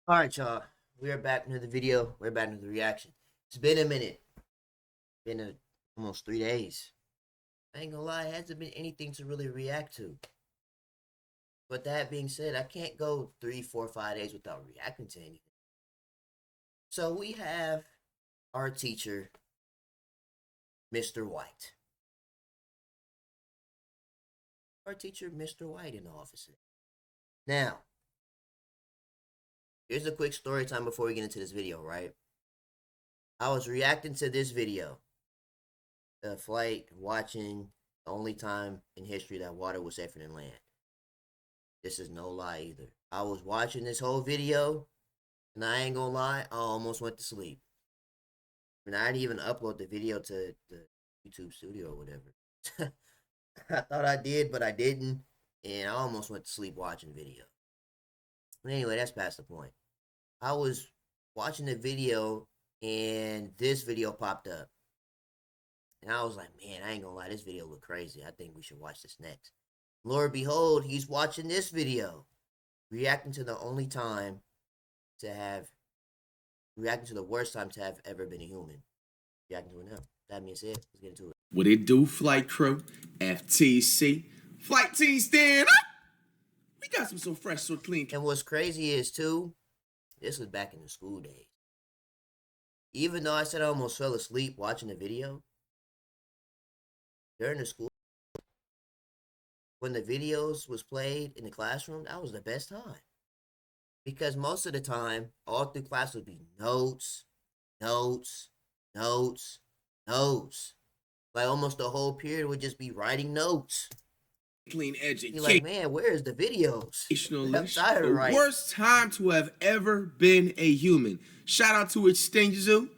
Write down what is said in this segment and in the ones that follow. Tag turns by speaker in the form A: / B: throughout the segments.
A: All right, y'all. We are back into the video. We're back into the reaction. It's been a minute. Almost 3 days. I ain't gonna lie, it hasn't been anything to really react to. But that being said, I can't go 3, 4, 5 days without reacting to anything. So we have our teacher, Mr. White. Our teacher, Mr. White, in the office. Now, here's a quick story time before we get into this video, right? I was reacting to this video. The flight watching the only time in history that water was safer than land. This is no lie either. I was watching this whole video, and I ain't gonna lie, I almost went to sleep. And I didn't even upload the video to the YouTube studio or whatever. I thought I did, but I didn't, and I almost went to sleep watching the video. But anyway, that's past the point. I was watching the video, and this video popped up. And I was like, man, I ain't gonna lie, this video look crazy. I think we should watch this next. Lord behold, he's watching this video. Reacting to the worst time to have ever been a human. Reacting to it now. That being said, let's get into it.
B: What it do, flight crew? FTC. Flight team stand up! We got some so fresh, so clean.
A: And what's crazy is, too, this was back in the school days. Even though I said I almost fell asleep watching the video, during the school, when the videos was played in the classroom, that was the best time. Because most of the time, all through class would be notes. Like almost the whole period would just be writing notes.
B: Clean education.
A: You're like, man, where's the videos?
B: The worst time to have ever been a human. Shout out to HoodieDre0.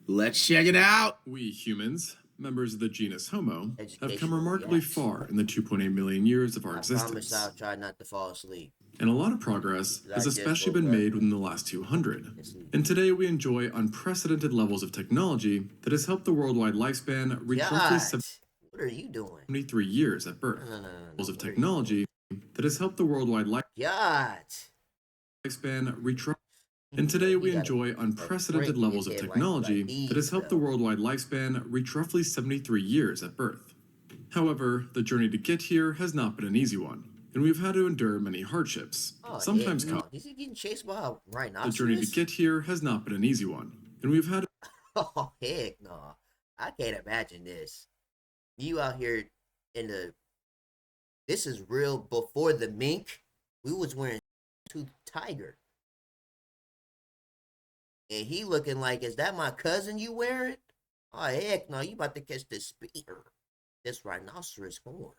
B: Let's check it out.
C: We humans, members of the genus Homo, have come
A: Educational
C: remarkably
A: reacts.
C: far in the 2.8 million years of our
A: I
C: existence.
A: promise I'll try not to fall asleep.
C: And a lot of progress has especially been made within the last 200. And today we enjoy unprecedented levels of technology that has helped the worldwide lifespan reach roughly
A: What are you doing?
C: 73 years at birth. Levels of technology that has helped the worldwide lifespan reach. And today we enjoy unprecedented levels of technology that has helped the worldwide lifespan reach roughly 73 years at birth. However, the journey to get here has not been an easy one, and we've had to endure many hardships. Sometimes
A: Is he getting chased by a rhinoceros?
C: The journey to get here has not been an easy one, and we've had.
A: Oh heck no! I can't imagine this. You out here in the. This is real. Before the mink, we was wearing tooth tiger. And he looking like, is that my cousin you wearing? Oh heck no, you about to catch this spear. This rhinoceros horn.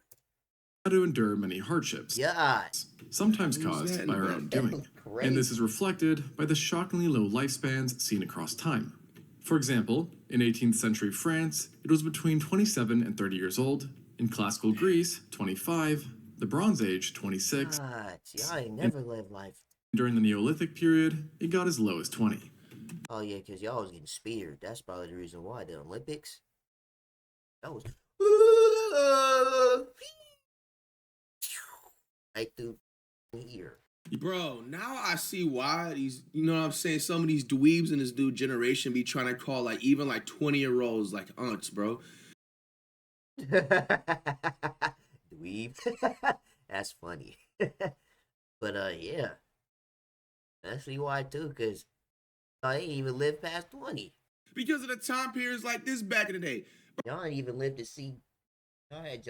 C: To endure many hardships, sometimes caused by our own doing. And this is reflected by the shockingly low lifespans seen across time. For example, in 18th century France, it was between 27 and 30 years old. In classical Greece, 25. The Bronze Age, 26.
A: Y'all ain't never lived life.
C: During the Neolithic period, it got as low as 20.
A: Oh yeah, because y'all was getting speared. That's probably the reason why. The Olympics. That was right through here.
B: Bro, now I see why these, you know what I'm saying, some of these dweebs in this dude generation be trying to call like even like 20-year-olds like aunts, bro.
A: Dweeb. That's funny. But yeah. That's why too, because I ain't even lived past 20.
B: Because of the time periods like this back in the day.
A: Y'all ain't even lived to see. Y'all had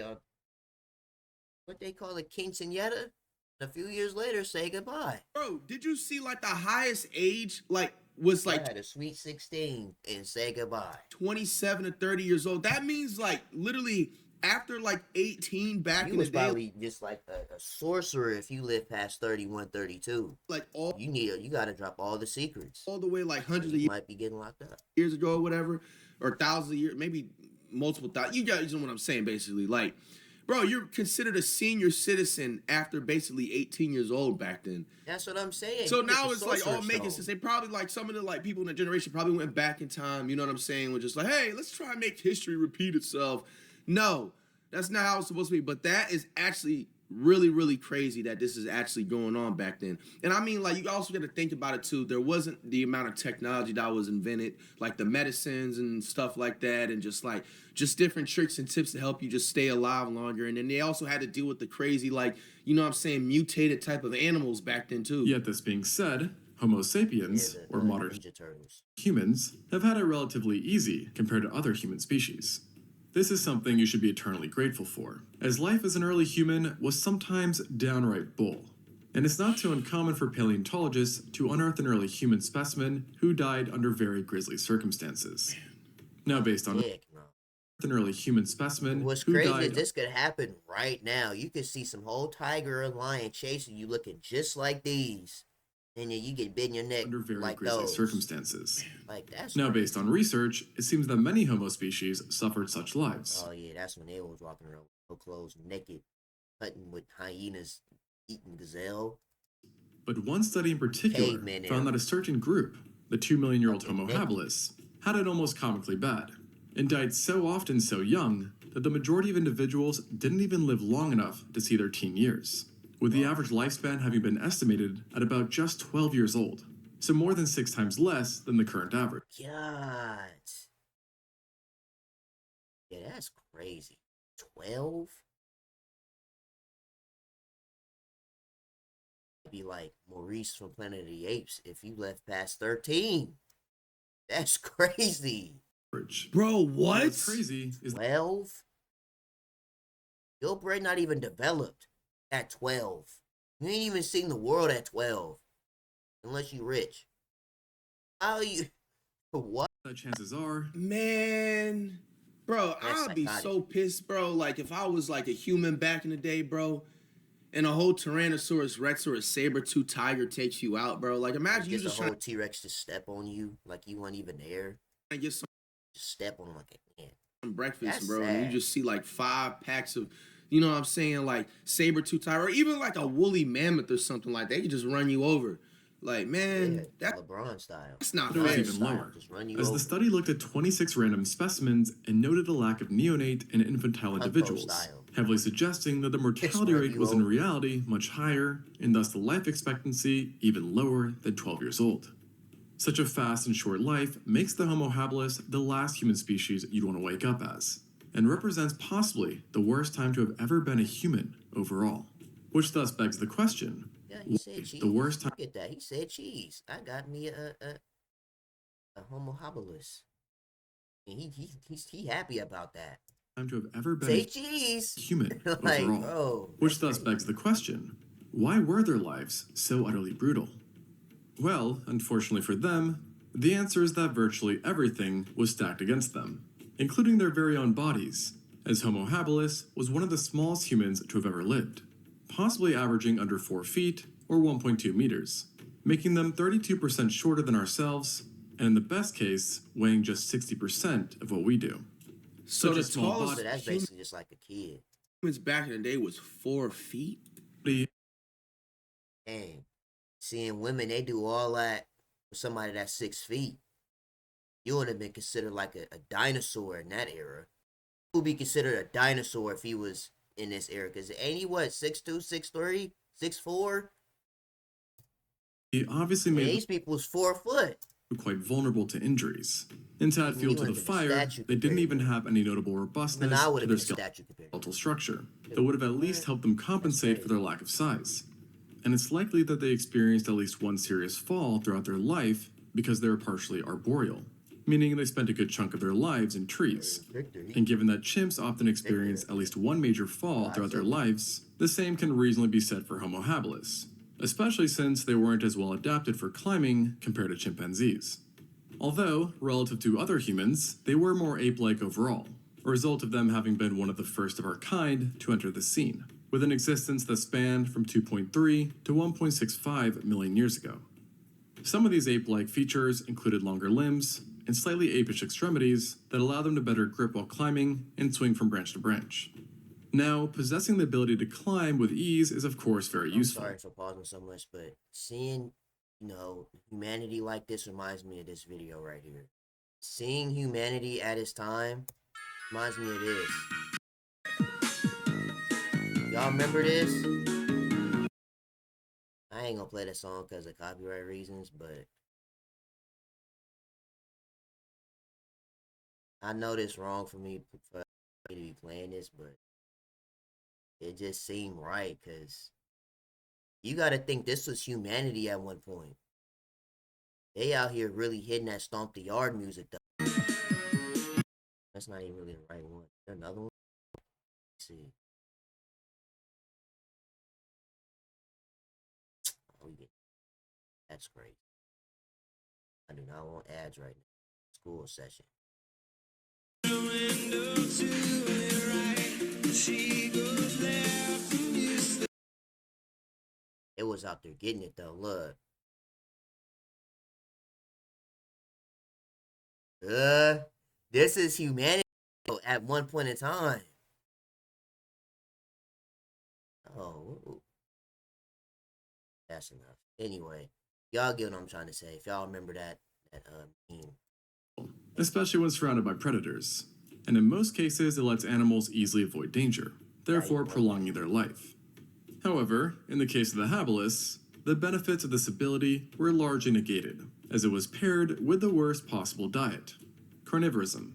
A: what they call a quinceañera. A few years later, say goodbye.
B: Bro, did you see like the highest age like was like
A: I had a sweet 16 and say goodbye.
B: 27 to 30 years old. That means like literally after like 18 back in the day. You was
A: probably just like a sorcerer if you live past 31, 32.
B: Like all
A: you gotta drop all the secrets.
B: All the way like hundreds of years.
A: Might be getting locked up.
B: Years ago or whatever. Or thousands of years, maybe multiple thousands. You guys know what I'm saying, basically. Like, bro, you're considered a senior citizen after basically 18 years old back then.
A: That's what I'm saying.
B: So now it's like all making sense. They probably like some of the like people in the generation probably went back in time. You know what I'm saying? We're just like, hey, let's try and make history repeat itself. No, that's not how it's supposed to be. But that is actually really crazy that this is actually going on back then. And I mean, like, you also got to think about it too. There wasn't the amount of technology that was invented, like the medicines and stuff like that, and just different tricks and tips to help you just stay alive longer. And then they also had to deal with the crazy, like, you know what I'm saying, mutated type of animals back then too.
C: Yet this being said, Homo sapiens, or modern humans, have had it relatively easy compared to other human species. This is something you should be eternally grateful for, as life as an early human was sometimes downright bull. And it's not too uncommon for paleontologists to unearth an early human specimen who died under very grisly circumstances. Now, based on an early human specimen
A: what's
C: who
A: crazy
C: died...
A: is this could happen right now. You could see some whole tiger or lion chasing you looking just like these. And then you get bit in your neck
C: under very
A: like
C: grisly
A: those.
C: Circumstances.
A: Like that's
C: now,
A: crazy.
C: Based on research, it seems that many Homo species suffered such lives.
A: Oh yeah, that's when they was walking around with no clothes, naked, hunting with hyenas, eating gazelle.
C: But one study in particular found that a certain group, the 2 million-year-old Homo habilis, had it almost comically bad, and died so often so young that the majority of individuals didn't even live long enough to see their teen years, with the average lifespan having been estimated at about just 12 years old, so more than 6 times less than the current average.
A: God. Yeah, that's crazy. 12? It'd be like Maurice from Planet of the Apes if you left past 13. That's crazy.
B: Bro, what?
C: What's crazy is
A: 12? Your brain not even developed at 12. You ain't even seen the world at 12. Unless you rich. How you... What?
C: The chances are...
B: Man... Bro, I'd be so pissed, bro. Like, if I was, like, a human back in the day, bro, and a whole Tyrannosaurus Rex or a saber-tooth tiger takes you out, bro. Like, imagine you just
A: a whole T-Rex just step on you like you weren't even there.
B: And get some...
A: Just step on him like a man.
B: Some breakfast,
A: that's
B: bro,
A: sad.
B: and you just see, like, 5 packs of... You know what I'm saying? Like, saber-tooth tiger, or even, like, a woolly mammoth or something like that. They could just run you over. Like, man,
A: that LeBron style.
B: That's not
C: fair. It was even lower, as the study looked at 26 random specimens and noted a lack of neonate and infantile individuals, heavily suggesting that the mortality rate was in reality much higher, and thus the life expectancy even lower than 12 years old. Such a fast and short life makes the Homo habilis the last human species you'd want to wake up as, and represents possibly the worst time to have ever been a human overall. Which thus begs the question,
A: yeah, he said cheese.
C: The worst time...
A: Look at that, he said cheese. I got me a Homo habilis. And he happy about that.
C: Time to have ever been
A: say cheese.
C: Human
A: like,
C: overall.
A: Bro,
C: which thus begs the question, why were their lives so utterly brutal? Well, unfortunately for them, the answer is that virtually everything was stacked against them, including their very own bodies, as Homo habilis was one of the smallest humans to have ever lived, possibly averaging under 4 feet or 1.2 meters, making them 32% shorter than ourselves, and in the best case, weighing just 60% of what we do.
B: So the tallest...
A: So that's basically just like a kid.
B: Humans back in the day was 4 feet?
A: Dang. Seeing women, they do all that with somebody that's 6 feet. You would have been considered like a dinosaur in that era. Who would be considered a dinosaur if he was in this era? Because ain't he what, 6'2", 6'3", 6'4"?
C: He obviously made
A: these people was 4 foot.
C: Quite vulnerable to injuries. And to add fuel to the fire, they didn't even have any notable robustness to their skeletal structure that would have at least helped them compensate for their lack of size. And it's likely that they experienced at least one serious fall throughout their life because they were partially arboreal, meaning they spent a good chunk of their lives in trees. And given that chimps often experience at least one major fall throughout their lives, the same can reasonably be said for Homo habilis, especially since they weren't as well adapted for climbing compared to chimpanzees. Although, relative to other humans, they were more ape-like overall, a result of them having been one of the first of our kind to enter the scene, with an existence that spanned from 2.3 to 1.65 million years ago. Some of these ape-like features included longer limbs and slightly apish extremities that allow them to better grip while climbing and swing from branch to branch. Now, possessing the ability to climb with ease is of course very useful.
A: I'm sorry for pausing so much, but seeing, humanity like this reminds me of this video right here. Seeing humanity at its time reminds me of this. Y'all remember this? I ain't gonna play that song because of copyright reasons, but I know this wrong for me to be playing this, but it just seemed right because you got to think this was humanity at one point. They out here really hitting that stomp the yard music though. That's not even really the right one. Is there another one? Let's see. Oh, that's great. I do not want ads right now. School session. It was out there getting it though. Look. This is humanity at one point in time. Oh, that's enough. Anyway, y'all get what I'm trying to say. If y'all remember that meme.
C: Especially when surrounded by predators. And in most cases, it lets animals easily avoid danger, therefore prolonging their life. However, in the case of the habilis, the benefits of this ability were largely negated, as it was paired with the worst possible diet, carnivorism.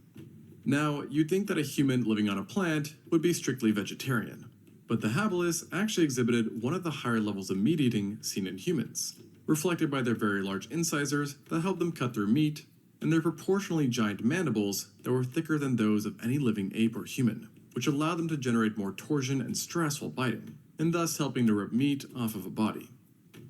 C: Now, you'd think that a human living on a plant would be strictly vegetarian, but the habilis actually exhibited one of the higher levels of meat eating seen in humans, reflected by their very large incisors that helped them cut through meat, and their proportionally giant mandibles that were thicker than those of any living ape or human, which allowed them to generate more torsion and stress while biting, and thus helping to rip meat off of a body.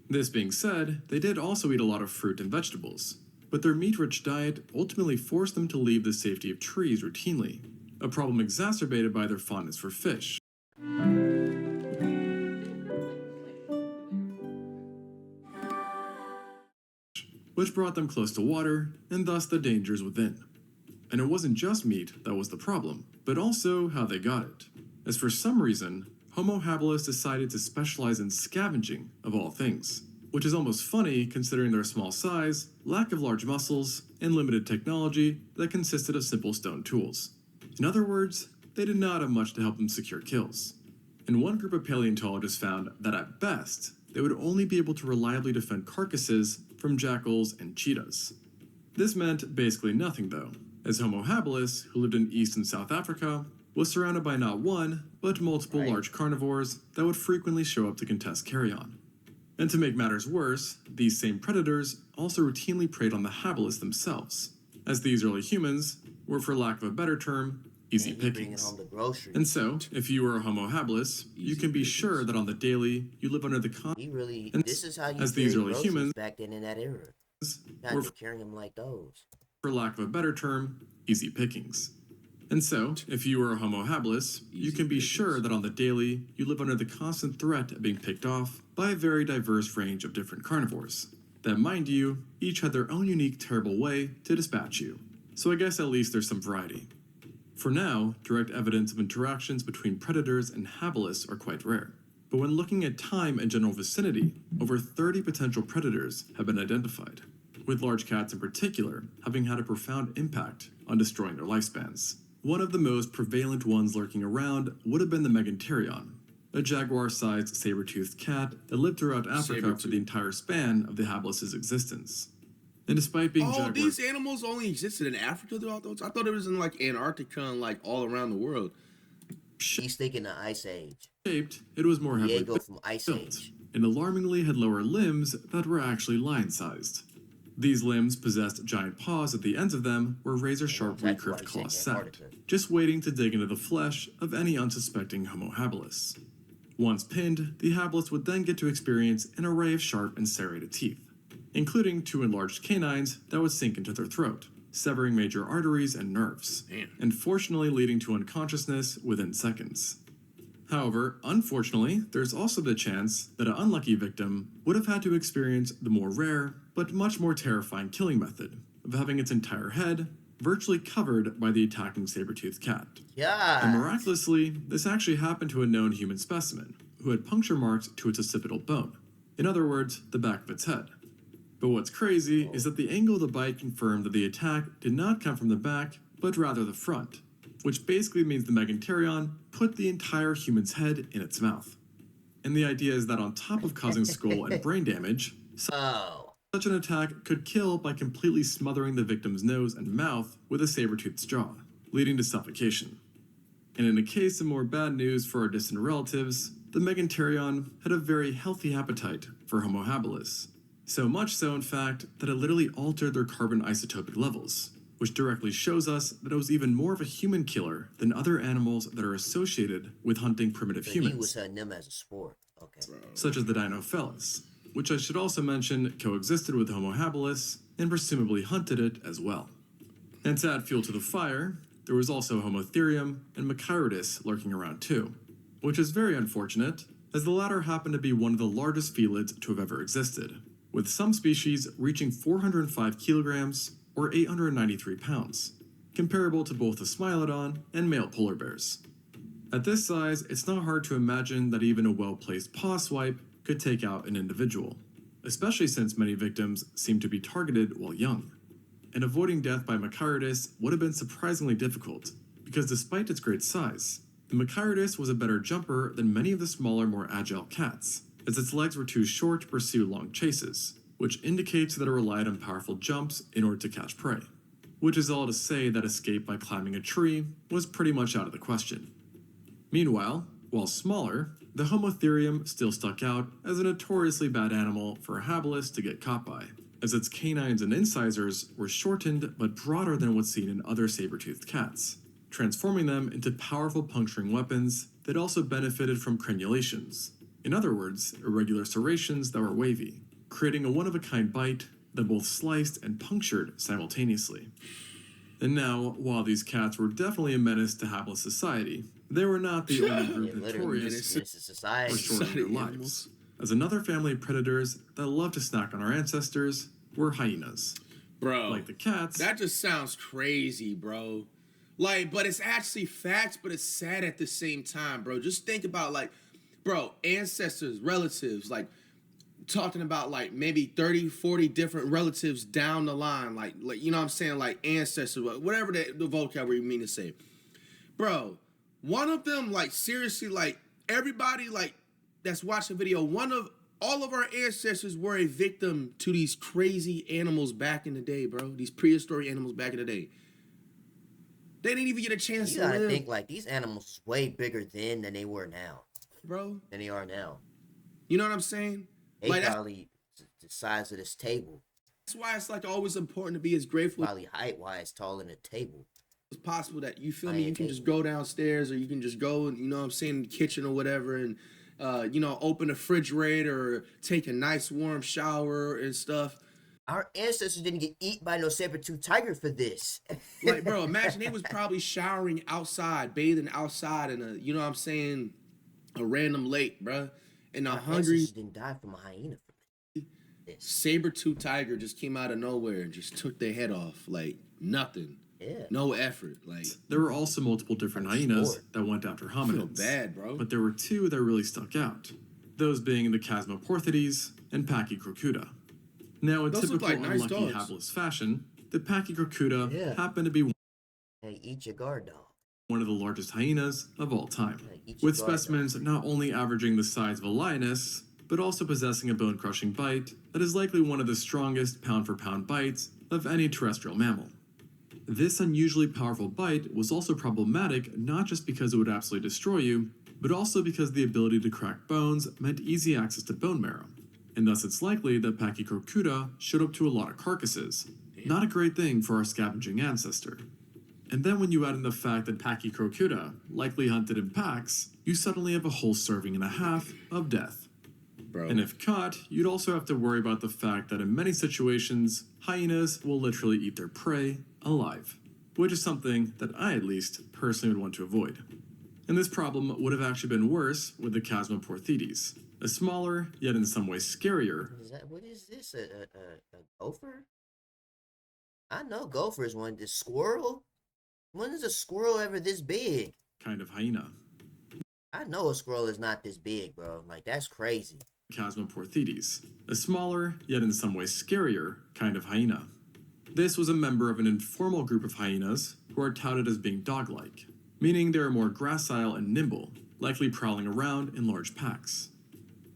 C: This being said, they did also eat a lot of fruit and vegetables, but their meat-rich diet ultimately forced them to leave the safety of trees routinely, a problem exacerbated by their fondness for fish. Which brought them close to water, and thus the dangers within. And it wasn't just meat that was the problem, but also how they got it. As for some reason, Homo habilis decided to specialize in scavenging, of all things, which is almost funny considering their small size, lack of large muscles, and limited technology that consisted of simple stone tools. In other words, they did not have much to help them secure kills. And one group of paleontologists found that at best, they would only be able to reliably defend carcasses from jackals and cheetahs. This meant basically nothing though, as Homo habilis, who lived in East and South Africa, was surrounded by not one, but multiple large carnivores that would frequently show up to contest carrion. And to make matters worse, these same predators also routinely preyed on the habilis themselves, as these early humans were, for lack of a better term, easy pickings. And so, if you were a Homo habilis, you can be sure that on the daily, you live under the
A: this is how you
C: as these early humans
A: back then in that era.
C: were,
A: carrying them like those.
C: For lack of a better term, easy pickings. And so, if you are a Homo habilis, you can be sure that on the daily, you live under the constant threat of being picked off by a very diverse range of different carnivores, that, mind you, each had their own unique terrible way to dispatch you. So I guess at least there's some variety. For now, direct evidence of interactions between predators and habilis are quite rare. But when looking at time and general vicinity, over 30 potential predators have been identified, with large cats in particular having had a profound impact on destroying their lifespans. One of the most prevalent ones lurking around would have been the Meganterion, a jaguar-sized saber-toothed cat that lived throughout Africa for the entire span of the habilis' existence. And despite being
B: these animals only existed in Africa throughout those? I thought it was in like Antarctica and like all around the world.
A: He's thinking the Ice Age.
C: Shaped, it was more heavily
A: Diego from Ice Age.
C: And alarmingly had lower limbs that were actually lion-sized. These limbs possessed giant paws at the ends of them where razor-sharp recurved claws sat, just waiting to dig into the flesh of any unsuspecting Homo habilis. Once pinned, the habilis would then get to experience an array of sharp and serrated teeth, including 2 enlarged canines that would sink into their throat, severing major arteries and nerves, and fortunately leading to unconsciousness within seconds. However, unfortunately, there's also the chance that an unlucky victim would have had to experience the more rare, but much more terrifying killing method of having its entire head virtually covered by the attacking saber-toothed cat. And miraculously, this actually happened to a known human specimen, who had puncture marks to its occipital bone. In other words, the back of its head. But what's crazy is that the angle of the bite confirmed that the attack did not come from the back, but rather the front, which basically means the Megantereon put the entire human's head in its mouth. And the idea is that on top of causing skull and brain damage, such an attack could kill by completely smothering the victim's nose and mouth with a saber-toothed jaw, leading to suffocation. And in a case of more bad news for our distant relatives, the Megantereon had a very healthy appetite for Homo habilis. So much so, in fact, that it literally altered their carbon isotopic levels, which directly shows us that it was even more of a human killer than other animals that are associated with hunting primitive humans.
A: He was hunting them as a sport. Okay.
C: Such as the Dinofelis, which I should also mention coexisted with Homo habilis and presumably hunted it as well. And to add fuel to the fire, there was also Homotherium and Machairodus lurking around too, which is very unfortunate, as the latter happened to be one of the largest felids to have ever existed, with some species reaching 405 kilograms or 893 pounds, comparable to both the Smilodon and male polar bears. At this size, it's not hard to imagine that even a well-placed paw swipe could take out an individual, especially since many victims seem to be targeted while young. And avoiding death by Machairodus would have been surprisingly difficult, because despite its great size, the Machairodus was a better jumper than many of the smaller, more agile cats, as its legs were too short to pursue long chases, which indicates that it relied on powerful jumps in order to catch prey. Which is all to say that escape by climbing a tree was pretty much out of the question. Meanwhile, while smaller, the Homotherium still stuck out as a notoriously bad animal for a habilis to get caught by, as its canines and incisors were shortened but broader than what's seen in other saber-toothed cats, transforming them into powerful puncturing weapons that also benefited from crenulations. In other words, irregular serrations that were wavy, creating a one-of-a-kind bite that both sliced and punctured simultaneously. And now, while these cats were definitely a menace to hapless society, they were not the only group notorious for shortening their lives, as another family of predators that love to snack on our ancestors were hyenas.
B: Bro,
C: like the cats.
B: That just sounds crazy, bro. Like, but it's actually facts, but it's sad at the same time, bro. Just think about, like, bro, ancestors, relatives, like, talking about, like, maybe 30, 40 different relatives down the line, like you know what I'm saying, like, ancestors, whatever the vocabulary you mean to say. Bro, one of them, like, seriously, like, everybody, like, that's watching the video, all of our ancestors were a victim to these crazy animals back in the day, bro. These prehistoric animals back in the day. They didn't even get a chance to live.
A: You gotta think, like, these animals way bigger then than they were now.
B: Bro.
A: Than they are now.
B: You know what I'm saying?
A: They like, probably the size of this table.
B: That's why it's, like, always important to be as grateful.
A: Probably height-wise taller than a table.
B: It's possible that, you feel me, you can just go downstairs, or you can just go, you know what I'm saying, in the kitchen or whatever, and you know, open the refrigerator or take a nice warm shower and stuff.
A: Our ancestors didn't get eaten by no saber-toothed tiger for this.
B: Like, bro, imagine they was probably showering outside, bathing outside in a, you know what I'm saying, a random lake, bro. And
A: our ancestors didn't die from a hyena for this.
B: Saber-toothed tiger just came out of nowhere and just took their head off, like nothing.
A: Yeah.
B: No effort. Like,
C: there were also multiple different hyenas that went after hominids.
B: I feel bad, bro.
C: But there were two that really stuck out. Those being the Chasmoporthides and Pachycrocuta. Now, in typical like nice unlucky hapless fashion, the Pachycrocuta happened to be
A: eat your guard dog.
C: One of the largest hyenas of all time, with specimens not only averaging the size of a lioness, but also possessing a bone-crushing bite that is likely one of the strongest pound-for-pound bites of any terrestrial mammal. This unusually powerful bite was also problematic not just because it would absolutely destroy you, but also because the ability to crack bones meant easy access to bone marrow, and thus it's likely that Pachycrocuta showed up to a lot of carcasses. Not a great thing for our scavenging ancestor. And then when you add in the fact that Pachycrocuta likely hunted in packs, you suddenly have a whole serving and a half of death. Bro. And if caught, you'd also have to worry about the fact that in many situations, hyenas will literally eat their prey alive, which is something that I at least personally would want to avoid. And this problem would have actually been worse with the Chasmoporthides, a smaller, yet in some ways scarier.
A: What is this? A gopher? I know gophers. One, this squirrel? When is a squirrel ever this big?
C: Kind of hyena.
A: I know a squirrel is not this big, bro. Like, that's crazy.
C: Chasmoporthides, a smaller, yet in some ways scarier, kind of hyena. This was a member of an informal group of hyenas who are touted as being dog-like, meaning they are more gracile and nimble, likely prowling around in large packs.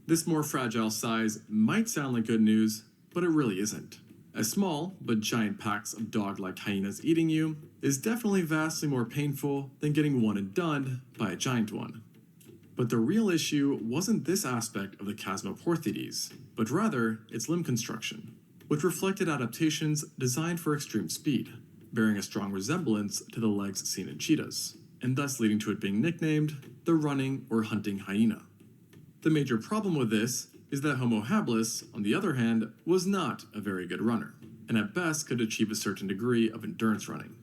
C: This more fragile size might sound like good news, but it really isn't. As small, but giant packs of dog-like hyenas eating you is definitely vastly more painful than getting one and done by a giant one. But the real issue wasn't this aspect of the Chasmoporthides, but rather its limb construction, which reflected adaptations designed for extreme speed, bearing a strong resemblance to the legs seen in cheetahs, and thus leading to it being nicknamed the running or hunting hyena. The major problem with this is that Homo habilis, on the other hand, was not a very good runner, and at best could achieve a certain degree of endurance running.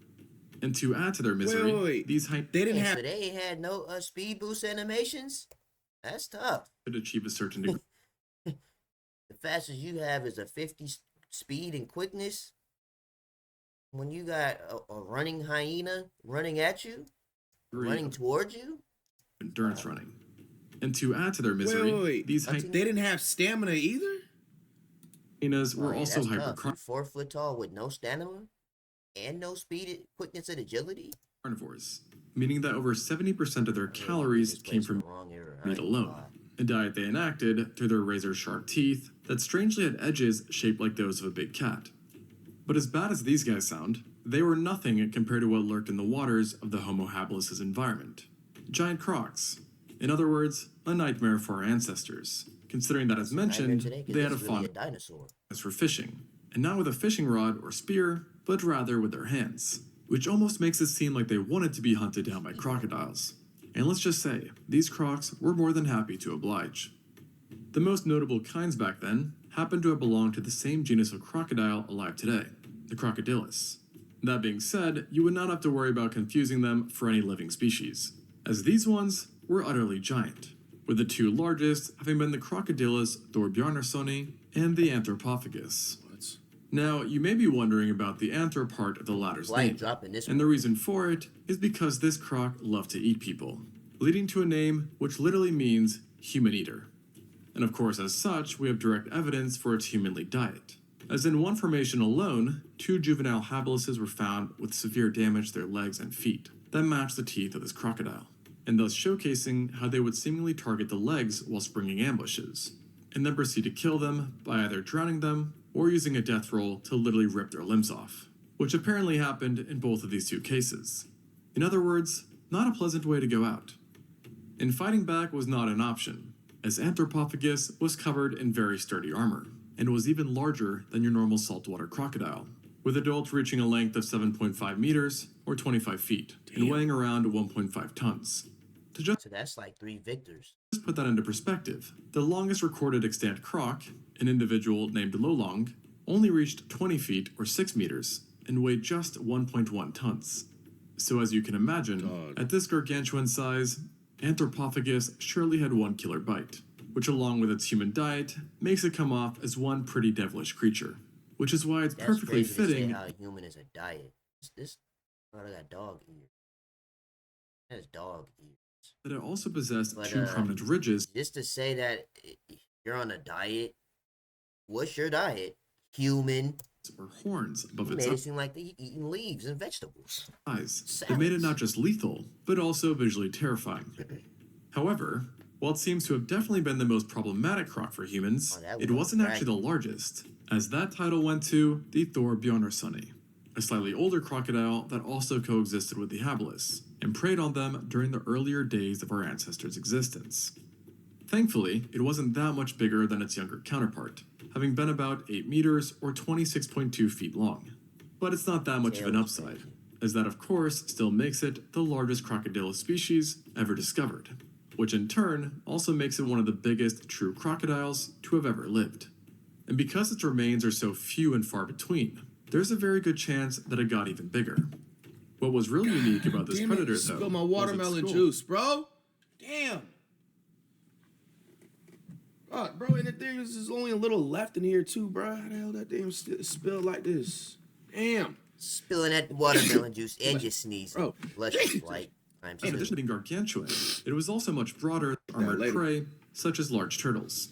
C: And to add to their misery, these hyenas
A: so they had no speed boost animations? That's tough.
C: Could achieve a certain degree.
A: The fastest you have is a 50 speed and quickness. When you got a running hyena running at you, running towards you?
C: Endurance running. And to add to their misery, these
B: they didn't have stamina either?
C: Hyenas were also hyper
A: 4 foot tall with no stamina and no speed, quickness, and agility?
C: Carnivores, meaning that over 70% of their calories came from meat alone, a diet they enacted through their razor-sharp teeth that strangely had edges shaped like those of a big cat. But as bad as these guys sound, they were nothing compared to what lurked in the waters of the Homo habilis' environment. Giant crocs. In other words, a nightmare for our ancestors, considering that, as mentioned, they had a fondness for fishing, and not with a fishing rod or spear, but rather with their hands, which almost makes it seem like they wanted to be hunted down by crocodiles. And let's just say, these crocs were more than happy to oblige. The most notable kinds back then happened to have belonged to the same genus of crocodile alive today, the crocodilus. That being said, you would not have to worry about confusing them for any living species, as these ones were utterly giant, with the two largest having been the Crocodilus thorbjarnarsoni and the Anthropophagus. Now, you may be wondering about the anthrop part of the latter's name, and the reason for it is because this croc loved to eat people, leading to a name which literally means human eater. And of course, as such, we have direct evidence for its humanly diet, as in one formation alone, 2 juvenile habilises were found with severe damage to their legs and feet that matched the teeth of this crocodile, and thus showcasing how they would seemingly target the legs while springing ambushes, and then proceed to kill them by either drowning them or using a death roll to literally rip their limbs off, which apparently happened in both of these 2 cases. In other words, not a pleasant way to go out. And fighting back was not an option, as Anthropophagus was covered in very sturdy armor, and was even larger than your normal saltwater crocodile, with adults reaching a length of 7.5 meters or 25 feet, and weighing around 1.5 tons.
A: So that's like 3 victors.
C: Just put that into perspective, the longest recorded extant croc, an individual named Lolong, only reached 20 feet or 6 meters and weighed just 1.1 tons. So as you can imagine, at this gargantuan size, Anthropophagus surely had one killer bite, which along with its human diet, makes it come off as one pretty devilish creature, which is why it's perfectly fitting.
A: How a human is a diet. This got dog ears. That is dog ears.
C: That it also possessed 2 prominent ridges.
A: Just to say that you're on a diet, what's your diet? Human.
C: Or horns above its
A: eyes. Made it seem like they eating leaves and vegetables.
C: They made it not just lethal, but also visually terrifying. However, while it seems to have definitely been the most problematic croc for humans, it wasn't actually the largest, as that title went to the thorbjarnarsoni, a slightly older crocodile that also coexisted with the habilis, and preyed on them during the earlier days of our ancestors' existence. Thankfully, it wasn't that much bigger than its younger counterpart, having been about 8 meters or 26.2 feet long. But it's not that much of an upside, as that of course still makes it the largest crocodile species ever discovered, which in turn also makes it one of the biggest true crocodiles to have ever lived. And because its remains are so few and far between, there's a very good chance that it got even bigger. What was really unique about this predator, though,
B: spilled my watermelon juice, bro. Damn. Bro, and the thing is, there's only a little left in here too, bro. How the hell that damn spilled like this? Damn.
A: Spilling that watermelon juice and just sneezing. Bro, luscious flight.
C: In addition to being gargantuan, it was also much broader than armored prey, such as large turtles.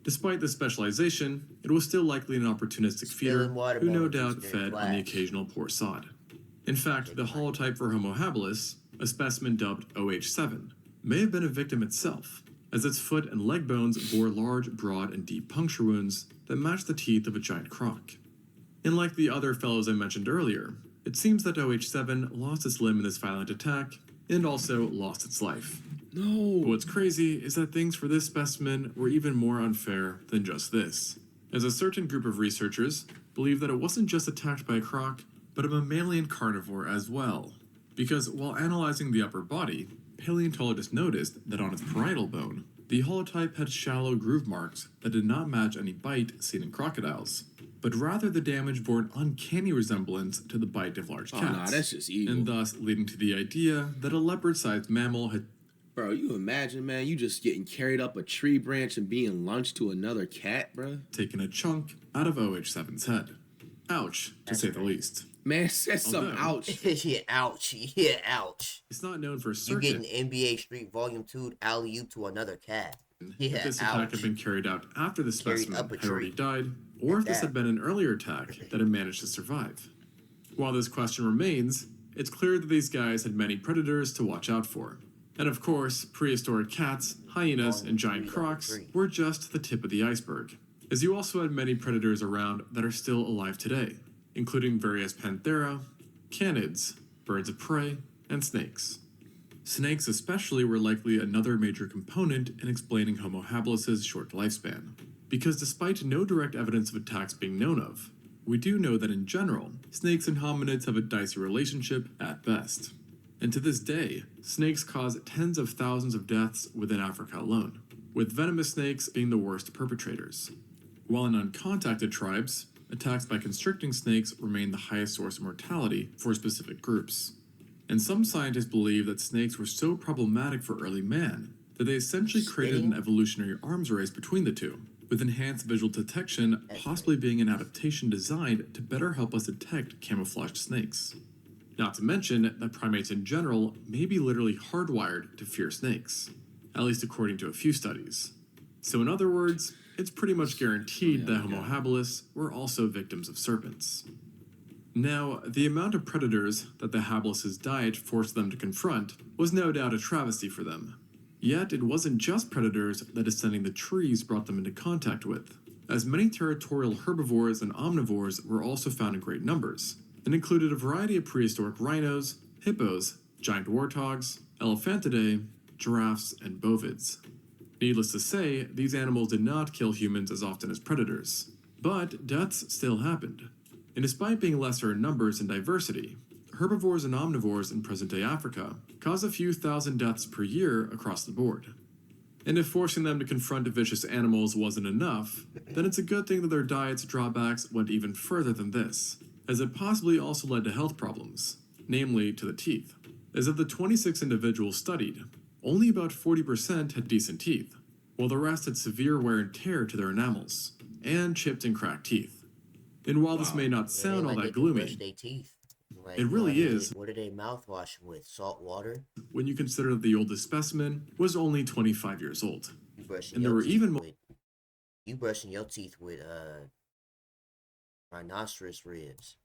C: Despite this specialization, it was still likely an opportunistic feeder who no doubt fed on the occasional poor sod. In fact, the holotype for Homo habilis, a specimen dubbed OH7, may have been a victim itself, as its foot and leg bones bore large, broad, and deep puncture wounds that matched the teeth of a giant croc. And like the other fellows I mentioned earlier, it seems that OH7 lost its limb in this violent attack and also lost its life.
B: No.
C: But what's crazy is that things for this specimen were even more unfair than just this, as a certain group of researchers believe that it wasn't just attacked by a croc, but a mammalian carnivore as well. Because while analyzing the upper body, paleontologists noticed that on its parietal bone, the holotype had shallow groove marks that did not match any bite seen in crocodiles, but rather the damage bore an uncanny resemblance to the bite of large cats.
B: Oh, nah, that's just evil.
C: And thus leading to the idea that a leopard-sized mammal had...
B: Bro, you imagine, man, you just getting carried up a tree branch and being lunched to another cat, bro?
C: taken a chunk out of OH7's head. Ouch, to say the least.
B: Man, said some ouch.
A: Yeah, ouch. Yeah, ouch.
C: It's not known for certain.
A: You getting NBA Street Volume 2 alley-oop to another cat. Yeah,
C: this attack had been carried out after the specimen had already died, or if this had been an earlier attack that had managed to survive. While this question remains, it's clear that these guys had many predators to watch out for. And of course, prehistoric cats, hyenas, and giant crocs were just the tip of the iceberg, as you also had many predators around that are still alive today, including various panthera, canids, birds of prey, and snakes. Snakes especially were likely another major component in explaining Homo habilis' short lifespan, because despite no direct evidence of attacks being known of, we do know that in general, snakes and hominids have a dicey relationship at best. And to this day, snakes cause tens of thousands of deaths within Africa alone, with venomous snakes being the worst perpetrators. While in uncontacted tribes, attacks by constricting snakes remain the highest source of mortality for specific groups. And some scientists believe that snakes were so problematic for early man that they essentially created an evolutionary arms race between the two, with enhanced visual detection possibly being an adaptation designed to better help us detect camouflaged snakes. Not to mention that primates in general may be literally hardwired to fear snakes, at least according to a few studies. So in other words, it's pretty much guaranteed that Homo habilis were also victims of serpents. Now, the amount of predators that the habilis' diet forced them to confront was no doubt a travesty for them. Yet it wasn't just predators that ascending the trees brought them into contact with, as many territorial herbivores and omnivores were also found in great numbers, and included a variety of prehistoric rhinos, hippos, giant warthogs, elephantidae, giraffes, and bovids. Needless to say, these animals did not kill humans as often as predators, but deaths still happened. And despite being lesser in numbers and diversity, herbivores and omnivores in present-day Africa cause a few thousand deaths per year across the board. And if forcing them to confront vicious animals wasn't enough, then it's a good thing that their diet's drawbacks went even further than this, as it possibly also led to health problems, namely to the teeth. As of the 26 individuals studied, only about 40% had decent teeth, while the rest had severe wear and tear to their enamels, and chipped and cracked teeth. And while this may not sound all that gloomy, it really is.
A: What do they mouthwash with? Salt water?
C: When you consider that the oldest specimen was only 25 years old. And there were even more.
A: You brushing your teeth with rhinoceros ribs.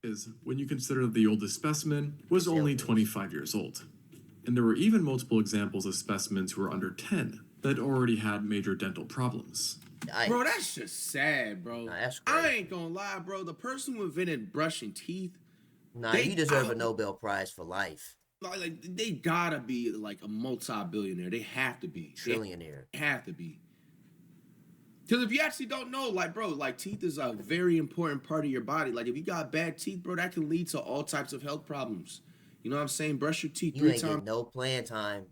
C: When you consider that the oldest specimen was only 25 years old. And there were even multiple examples of specimens who were under 10 that already had major dental problems.
B: Bro, that's just sad, bro.
A: Nah, that's great.
B: I ain't gonna lie, bro. The person who invented brushing teeth,
A: you deserve a Nobel Prize for life.
B: Like they gotta be like a multi-billionaire. They have to be.
A: Trillionaire.
B: They have to be. Because if you actually don't know, like, bro, like teeth is a very important part of your body. Like if you got bad teeth, bro, that can lead to all types of health problems. You know what I'm saying? Brush your teeth 3 times.
A: You ain't get no playing time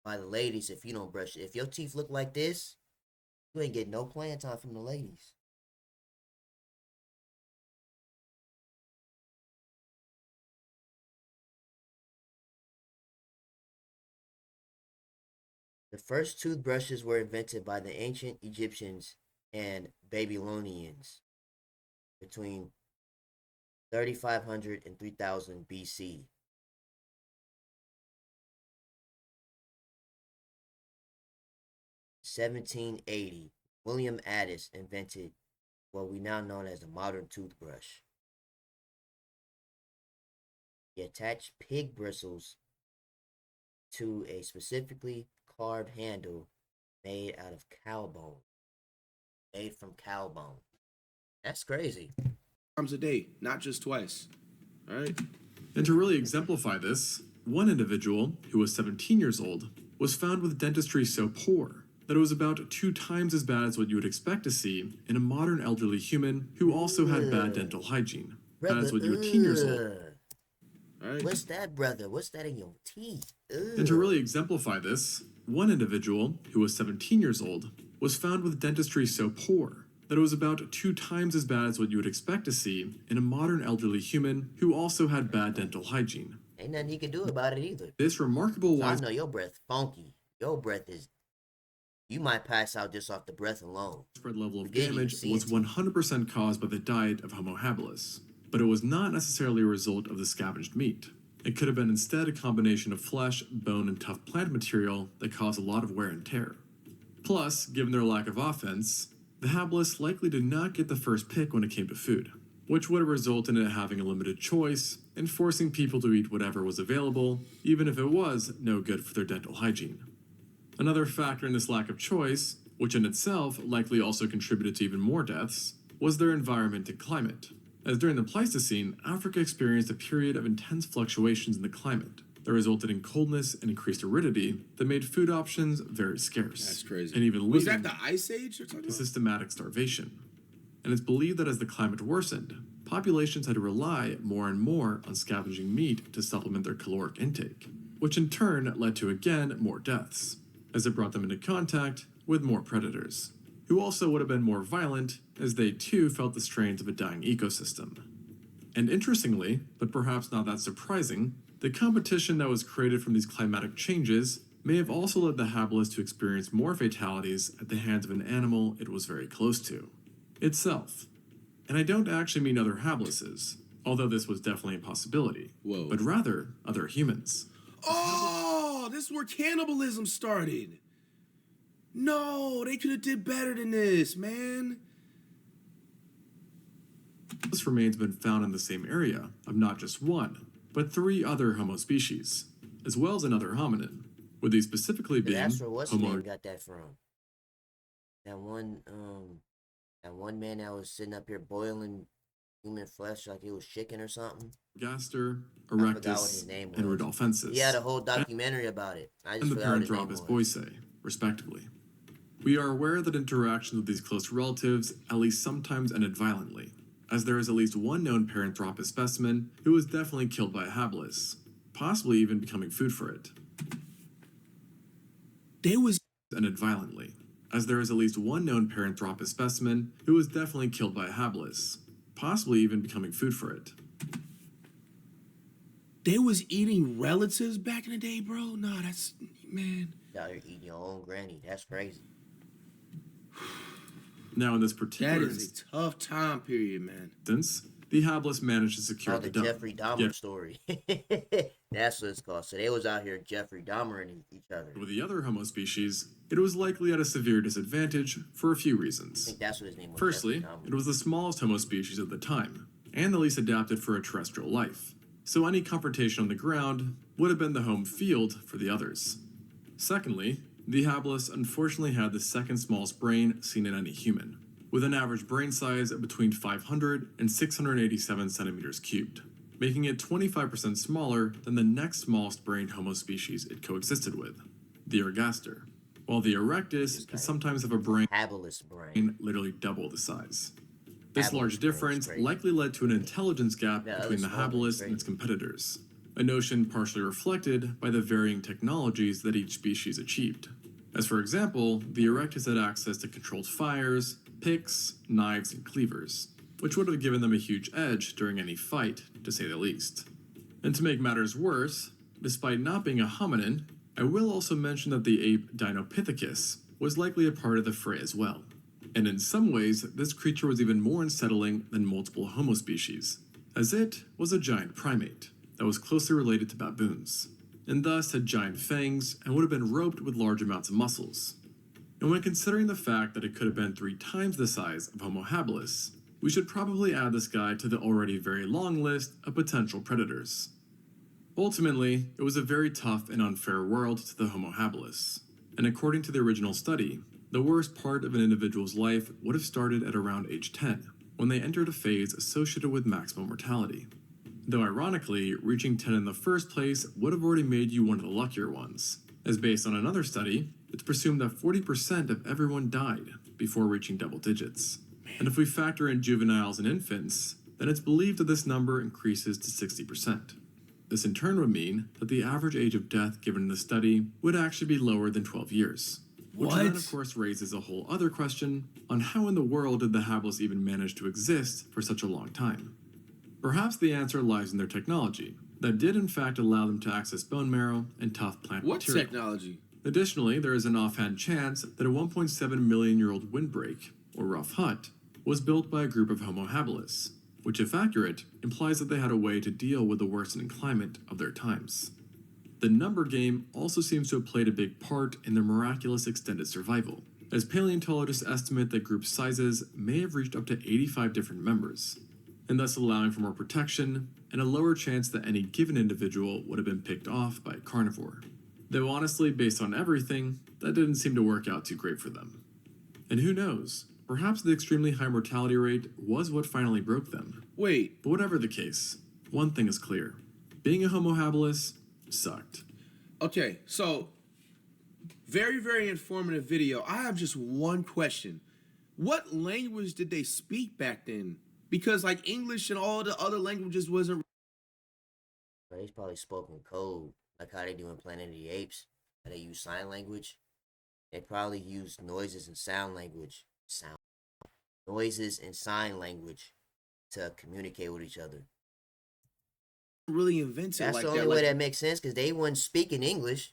A: by the ladies if you don't brush it. If your teeth look like this, you ain't get no playing time from the ladies. The first toothbrushes were invented by the ancient Egyptians and Babylonians between 3500 and 3000 BC. In 1780, William Addis invented what we now know as the modern toothbrush. He attached pig bristles to a specifically carved handle made out of cow bone. Made from cow bone. That's crazy.
B: Times a day, not just twice. All right.
C: And to really exemplify this, one individual, who was 17 years old, was found with dentistry so poor that it was about 2 times as bad as what you would expect to see in a modern elderly human who also had bad dental hygiene. That is what you were 10 years old.
B: Right.
A: What's that, brother? What's that in your teeth?
C: And to really exemplify this, one individual, who was 17 years old, was found with dentistry so poor that it was about 2 times as bad as what you would expect to see in a modern elderly human who also had bad dental hygiene.
A: Ain't nothing you can do about it either.
C: This remarkable
A: I know your breath funky. Your breath is... You might pass out just off the breath alone.
C: Spread level of damage was 100% caused by the diet of Homo habilis, but it was not necessarily a result of the scavenged meat. It could have been instead a combination of flesh, bone, and tough plant material that caused a lot of wear and tear. Plus, given their lack of offense, the habilis likely did not get the first pick when it came to food, which would have resulted in it having a limited choice and forcing people to eat whatever was available, even if it was no good for their dental hygiene. Another factor in this lack of choice, which in itself likely also contributed to even more deaths, was their environment and climate, as during the Pleistocene, Africa experienced a period of intense fluctuations in the climate that resulted in coldness and increased aridity that made food options very scarce.
B: That's crazy.
C: And even
B: was
C: leading
B: that the Ice Age you're talking
C: to
B: about?
C: systematic starvation. And it's believed that as the climate worsened, populations had to rely more and more on scavenging meat to supplement their caloric intake, which in turn led to again more deaths, as it brought them into contact with more predators, who also would have been more violent as they too felt the strains of a dying ecosystem. And interestingly, but perhaps not that surprising, the competition that was created from these climatic changes may have also led the habilis to experience more fatalities at the hands of an animal it was very close to, itself. And I don't actually mean other habilises, although this was definitely a possibility, but rather other humans.
B: Oh, this is where cannibalism started. No, they could have did better than this, man.
C: This remains have been found in the same area of not just one, but 3 other Homo species, as well as another hominin, with these specifically being
A: That's where what's
C: Homo.
A: got that from? That one man that was sitting up here boiling human flesh like it was chicken or something.
C: Gaster,
A: I forgot what
C: Erectus,
A: his name was.
C: and Rudolfensis.
A: He had a whole documentary about it. I just
C: and the
A: forgot what his name
C: Paranthropus
A: was.
C: boisei, respectively. We are aware that interactions with these close relatives at least sometimes ended violently, as there is at least one known Paranthropus specimen who was definitely killed by a habilis, possibly even becoming food for it. Ended violently, as there is at least one known Paranthropus specimen who was definitely killed by a habilis, possibly even becoming food for it.
B: They was eating relatives back in the day, bro? Nah, that's... Man.
A: Y'all are eating your own granny. That's crazy.
C: Now in this particular
B: That is a tough time period, man.
C: instance, the habilis managed to secure
A: the
C: the
A: Jeffrey Dahmer story. That's what it's called. So they was out here Jeffrey Dahmering each other.
C: With the other Homo species, it was likely at a severe disadvantage for a few reasons.
A: I think that's what his name was.
C: Firstly, it was the smallest Homo species at the time, and the least adapted for a terrestrial life, so any confrontation on the ground would have been the home field for the others. Secondly, the habilis unfortunately had the second smallest brain seen in any human, with an average brain size of between 500 and 687 centimeters cubed, making it 25% smaller than the next smallest brained Homo species it coexisted with, the ergaster, while the erectus can sometimes have a brain literally double the size. This large difference likely led to an intelligence gap between the habilis and its competitors, a notion partially reflected by the varying technologies that each species achieved. As for example, the erectus had access to controlled fires, picks, knives, and cleavers, which would have given them a huge edge during any fight, to say the least. And to make matters worse, despite not being a hominin, I will also mention that the ape Dinopithecus was likely a part of the fray as well. And in some ways, this creature was even more unsettling than multiple Homo species, as it was a giant primate that was closely related to baboons, and thus had giant fangs and would have been roped with large amounts of muscles. And when considering the fact that it could have been 3 times the size of Homo habilis, we should probably add this guy to the already very long list of potential predators. Ultimately, it was a very tough and unfair world to the Homo habilis. And according to the original study, the worst part of an individual's life would have started at around age 10, when they entered a phase associated with maximum mortality. Though ironically, reaching 10 in the first place would have already made you one of the luckier ones, as based on another study, it's presumed that 40% of everyone died before reaching double digits. And if we factor in juveniles and infants, then it's believed that this number increases to 60%. This in turn would mean that the average age of death given in the study would actually be lower than 12 years. Which then of course raises a whole other question on how in the world did the habilis even manage to exist for such a long time? Perhaps the answer lies in their technology, that did in fact allow them to access bone marrow and tough plant material.
B: What technology?
C: Additionally, there is an offhand chance that a 1.7 million year old windbreak, or rough hut, was built by a group of Homo habilis, which if accurate, implies that they had a way to deal with the worsening climate of their times. The number game also seems to have played a big part in their miraculous extended survival, as paleontologists estimate that group sizes may have reached up to 85 different members, and thus allowing for more protection and a lower chance that any given individual would have been picked off by a carnivore. Though honestly, based on everything, that didn't seem to work out too great for them. And who knows, perhaps the extremely high mortality rate was what finally broke them.
B: Wait.
C: But whatever the case, one thing is clear. Being a Homo habilis sucked.
B: Okay, so very, very informative video. I have just one question. What language did they speak back then? Because like English and all the other languages wasn't...
A: They probably spoke in code, like how they do in Planet of the Apes. How they use sign language. They probably used noises and sound language. Noises and sign language to communicate with each other.
B: Really invented
A: That's
B: like
A: the only
B: that.
A: way that makes sense, because they wouldn't speak in English.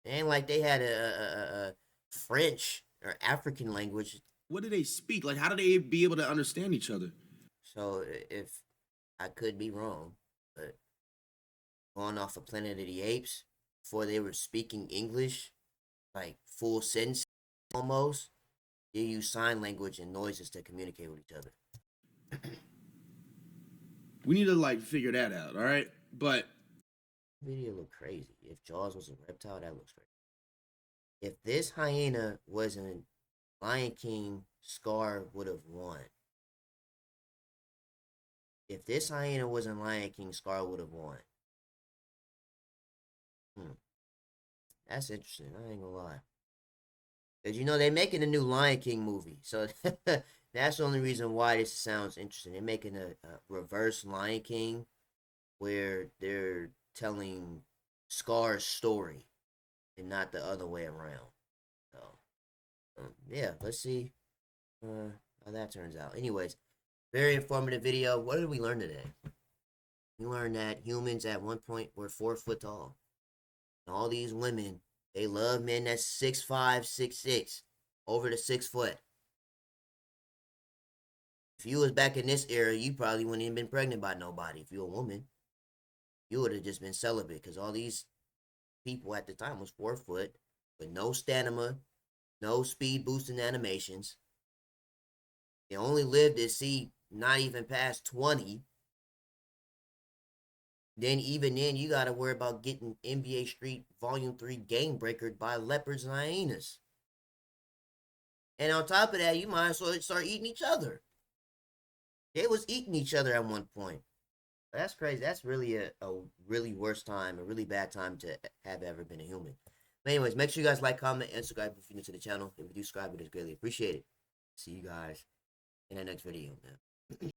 A: It ain't like they had a French or African language.
B: What do they speak? Like, how do they be able to understand each other?
A: So if I could be wrong, but going off of Planet of the Apes, before they were speaking English, like full sentences almost, they use sign language and noises to communicate with each other.
B: We need to like figure that out, all right? But
A: video look crazy. If Jaws was a reptile, that looks crazy. If this hyena wasn't Lion King, Scar would have won. If this hyena wasn't Lion King, Scar would have won. That's interesting. I ain't gonna lie. Because you know they're making a new Lion King movie, so that's the only reason why this sounds interesting. They're making a reverse Lion King, where they're telling Scar's story and not the other way around. So, yeah, let's see how that turns out. Anyways, very informative video. What did we learn today? We learned that humans at one point were 4 foot tall. And all these women, they love men that's 6'5", 6'6", over the 6 foot. If you was back in this era, you probably wouldn't even been pregnant by nobody. If you're a woman, you would have just been celibate, because all these people at the time was 4 foot with no stamina, no speed boosting animations. They only lived to see not even past 20. Then even then, you got to worry about getting NBA Street Volume 3 game breakered by leopards and hyenas. And on top of that, you might as well start eating each other. They was eating each other at one point. That's crazy. That's really a really worst time, a really bad time to have ever been a human. But anyways, make sure you guys like, comment, and subscribe if you're new to the channel. If you do subscribe, it is greatly appreciated. See you guys in the next video, man.